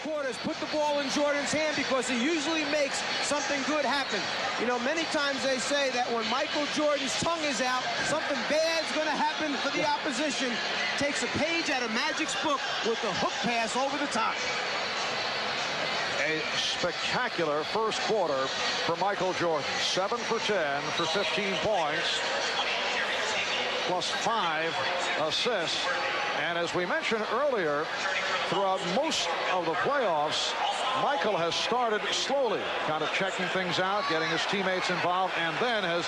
quarters, put the ball in Jordan's hand because he usually makes something good happen. You know, many times they say that when Michael Jordan's tongue is out, something bad's going to happen for the opposition. Takes a page out of Magic's book with the hook pass over the top. A spectacular first quarter for Michael Jordan. 7 for 10 for 15 points, plus 5 assists. And as we mentioned earlier, throughout most of the playoffs, Michael has started slowly, kind of checking things out, getting his teammates involved, and then has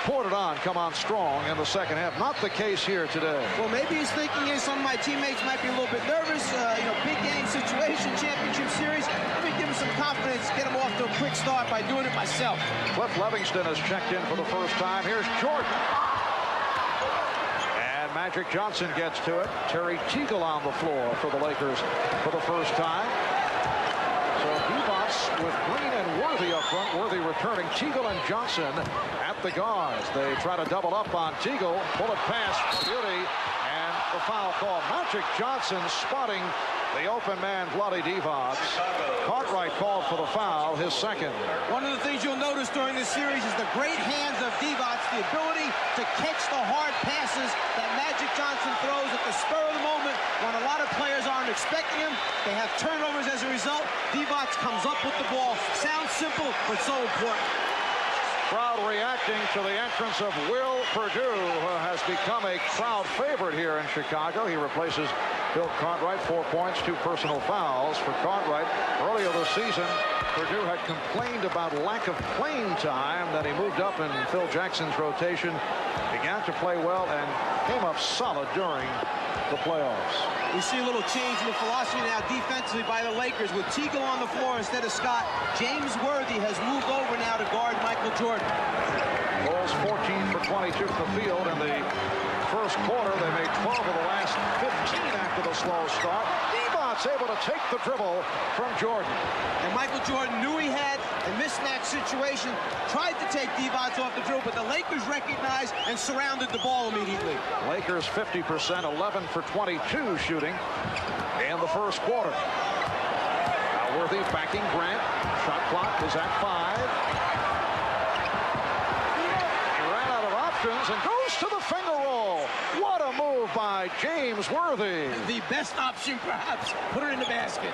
poured it on, come on strong in the second half. Not the case here today. Well, maybe he's thinking some of my teammates might be a little bit nervous. You know, big game situation, championship series. Let me give him some confidence, get him off to a quick start by doing it myself. Cliff Livingston has checked in for the first time. Here's Jordan. And Magic Johnson gets to it. Terry Teagle on the floor for the Lakers for the first time. So Divac with Green and Worthy up front. Worthy returning. Teagle and Johnson at the guards. They try to double up on Teagle. Bullet pass for Beauty. And the foul call. Magic Johnson spotting the open man, Bloody Divac. Cartwright called for the foul, his second. One of the things you'll notice during this series is the great hands of Divac, the ability to catch the hard passes that Magic Johnson throws at the spur of the moment when a lot of players aren't expecting him. They have turnovers as a result. Divac comes up with the ball. Sounds simple, but so important. Crowd reacting to the entrance of Will Perdue, who has become a crowd favorite here in Chicago. He replaces Bill Cartwright. 4 points, 2 personal fouls for Cartwright. Earlier this season, Perdue had complained about lack of playing time. Then he moved up in Phil Jackson's rotation, began to play well, and came up solid during the playoffs. We see a little change in the philosophy now defensively by the Lakers with Teagle on the floor instead of Scott. James Worthy has moved over now to guard Michael Jordan. Bulls 14 for 22 from the field in the first quarter. They made 12 of the last 15 after the slow start. Divac's able to take the dribble from Jordan. And Michael Jordan knew he had a mismatch situation, tried to take Divac off the dribble, but the Lakers recognized and surrounded the ball immediately. Lakers 50%, 11 for 22 shooting in the first quarter. Now Worthy backing Grant. Shot clock is at 5. He ran out of options and goes to the finger roll. What a move by James Worthy. The best option, perhaps. Put it in the basket.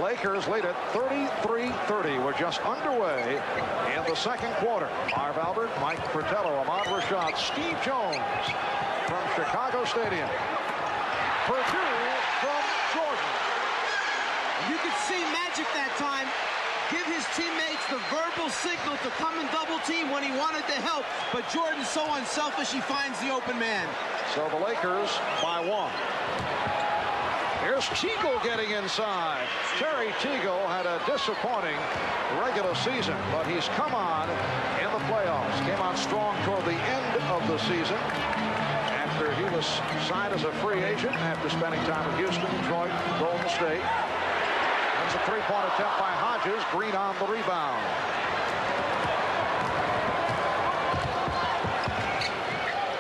Lakers lead at 33-30. We're just underway in the second quarter. Marv Albert, Mike Fratello, Ahmad Rashad, Steve Jones from Chicago Stadium. Perdue from Jordan. You could see Magic that time give his teammates the verbal signal to come and double team when he wanted to help, but Jordan's so unselfish he finds the open man. So the Lakers by 1. Here's Teagle getting inside. Terry Teagle had a disappointing regular season, but he's come on in the playoffs. Came on strong toward the end of the season after he was signed as a free agent after spending time in Houston, Detroit, Golden State. There's a three-point attempt by Hodges. Green on the rebound.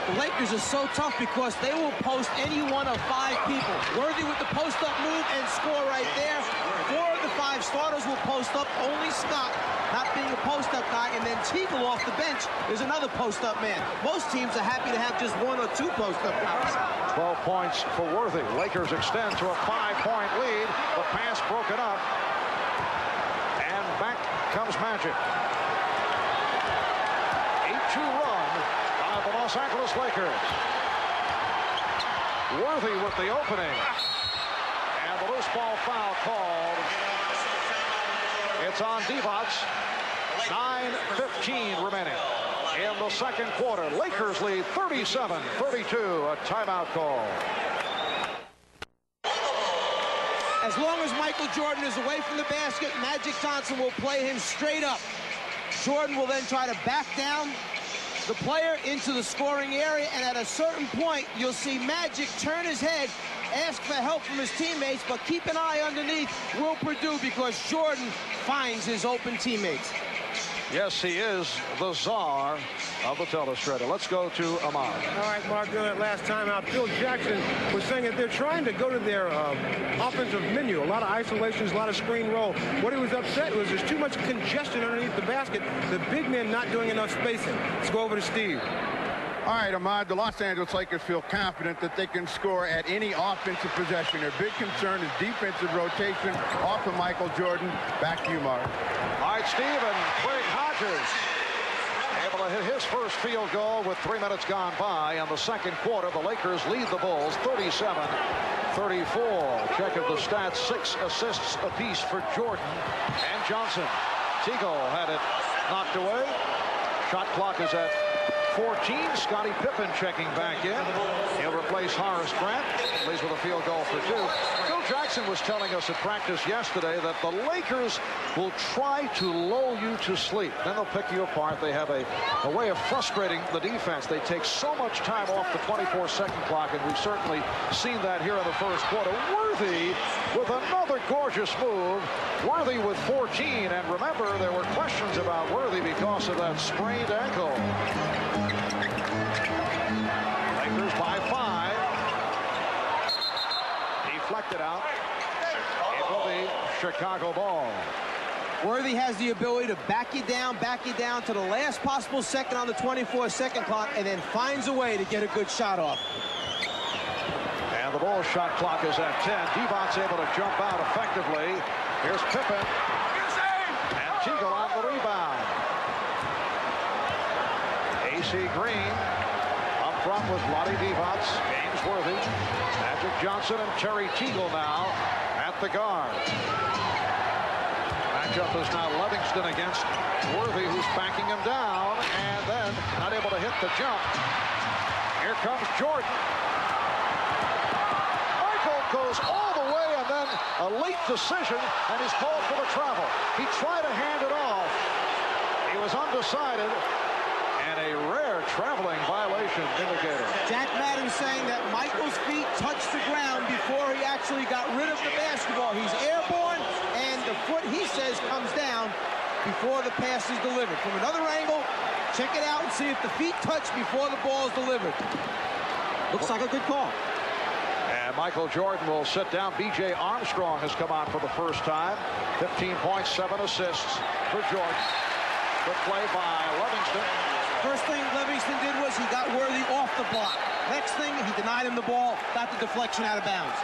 The Lakers are so tough because they will post any one of 5 people. Worthy with the post-up move and score right there. 4 of the 5 starters will post up. Only Scott not being a post-up guy, and then Teagle off the bench is another post-up man. Most teams are happy to have just 1 or 2 post-up guys. 12 points for Worthy. Lakers extend to a 5-point lead. The pass broken up. And back comes Magic. 8-2 run by the Los Angeles Lakers. Worthy with the opening. And the loose ball foul called. It's on Divac. 9:15 remaining in the second quarter. Lakers lead 37-32. A timeout call. As long as Michael Jordan is away from the basket, Magic Johnson will play him straight up. Jordan will then try to back down the player into the scoring area, and at a certain point, you'll see Magic turn his head, ask for help from his teammates, but keep an eye underneath Will Perdue because Jordan finds his open teammates. Yes, he is the czar of the telestrator. Let's go to Ahmad. All right, Mark, that last time out, Phil Jackson was saying that they're trying to go to their offensive menu. A lot of isolations, a lot of screen roll. What he was upset was there's too much congestion underneath the basket. The big men not doing enough spacing. Let's go over to Steve. All right, Ahmad, the Los Angeles Lakers feel confident that they can score at any offensive possession. Their big concern is defensive rotation off of Michael Jordan. Back to you, Mark. All right, Steve, and Craig Hodges able to hit his first field goal with 3 minutes gone by. In the second quarter, the Lakers lead the Bulls 37-34. Check of the stats, 6 assists apiece for Jordan and Johnson. Teagle had it knocked away. Shot clock is at 14. Scottie Pippen checking back in. He'll replace Horace Grant. Leads with a field goal for 2. Phil Jackson was telling us at practice yesterday that the Lakers will try to lull you to sleep. Then they'll pick you apart. They have a way of frustrating the defense. They take so much time off the 24-second clock, and we've certainly seen that here in the first quarter. Worthy with another gorgeous move. Worthy with 14. And remember, there were questions about Worthy because of that sprained ankle. Lakers by 5. Deflected out. It will be Chicago ball. Worthy has the ability to back you down to the last possible second on the 24-second clock, and then finds a way to get a good shot off. And the Bulls shot clock is at 10. Devon's able to jump out effectively. Here's Pippen. And Teagle on the rebound. A.C. Green up front with Lonnie Devon, James Worthy, Magic Johnson, and Terry Teagle now at the guard. Matchup is now Livingston against Worthy, who's backing him down, and then not able to hit the jump. Here comes Jordan. Michael goes all the way, and then a late decision, and he's called for the travel. He tried to hand it off. He was undecided. And a rare traveling violation indicator. Jack Madden saying that Michael's feet touched the ground before he actually got rid of the basketball. He's airborne, and the foot, he says, comes down before the pass is delivered. From another angle, check it out and see if the feet touch before the ball is delivered. Looks like a good call. And Michael Jordan will sit down. B.J. Armstrong has come on for the first time. 15 points, 7 assists for Jordan. Good play by Livingston. First thing Livingston did was he got Worthy off the block. Next thing, he denied him the ball, got the deflection out of bounds.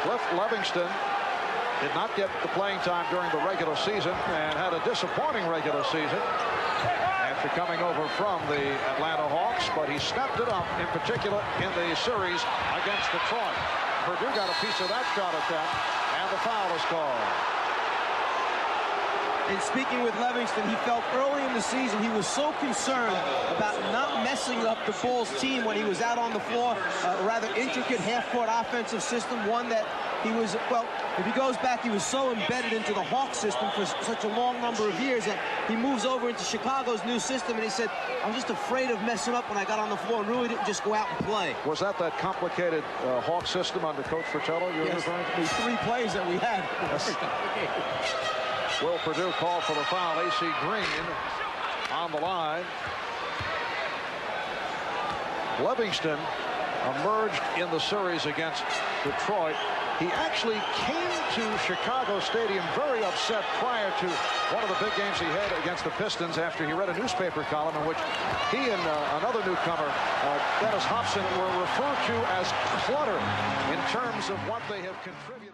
Cliff Livingston did not get the playing time during the regular season and had a disappointing regular season after coming over from the Atlanta Hawks, but he stepped it up, in particular in the series against Detroit. Purdue got a piece of that shot attempt, and the foul is called. And speaking with Livingston, he felt early in the season he was so concerned about not messing up the Bulls team when he was out on the floor. A rather intricate half-court offensive system, one that he was, well, if he goes back, he was so embedded into the Hawks system for such a long number of years that he moves over into Chicago's new system, and he said, I'm just afraid of messing up when I got on the floor and really didn't just go out and play. Was that complicated Hawks system under Coach Fratello you're referring to? These 3 plays that we had. Yes. Will Purdue called for the foul. A.C. Green on the line. Livingston emerged in the series against Detroit. He actually came to Chicago Stadium very upset prior to one of the big games he had against the Pistons after he read a newspaper column in which he and another newcomer, Dennis Hobson, were referred to as clutter in terms of what they have contributed.